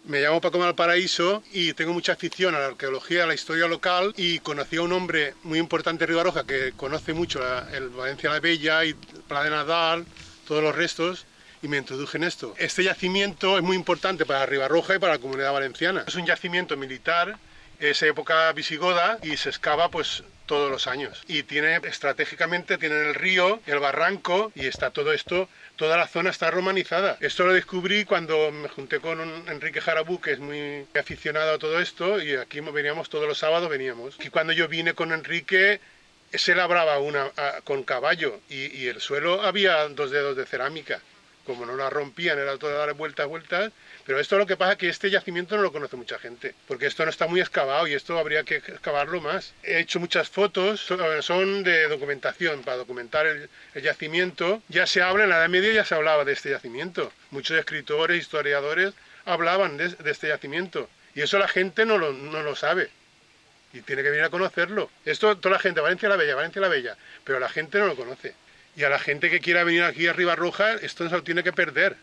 Me llamo Paco Malparaíso y tengo mucha afición a la arqueología, a la historia local, y conocí a un hombre muy importante de Ribarroja que conoce mucho el Valencia la Bella y Pla de Nadal, todos los restos, y me introduje en esto. Este yacimiento es muy importante para Ribarroja y para la Comunidad Valenciana. Es un yacimiento militar, es época visigoda y se excava pues todos los años. Y estratégicamente tienen el río, el barranco, y está todo esto, toda la zona está romanizada. Esto lo descubrí cuando me junté con Enrique Jarabú, que es muy aficionado a todo esto, y aquí veníamos todos los sábados, veníamos. Y cuando yo vine con Enrique, se labraba con caballo, y el suelo había 2 dedos de cerámica. Como no la rompían, era todo dar vueltas, pero esto lo que pasa es que este yacimiento no lo conoce mucha gente, porque esto no está muy excavado y esto habría que excavarlo más. He hecho muchas fotos, son de documentación, para documentar el yacimiento. Ya se habla, en la Edad Media ya se hablaba de este yacimiento. Muchos escritores, historiadores hablaban de este yacimiento, y eso la gente no lo sabe. Y tiene que venir a conocerlo. Esto, toda la gente, Valencia la Bella, pero la gente no lo conoce. Y a la gente que quiera venir aquí a Ribarroja, esto no se lo tiene que perder.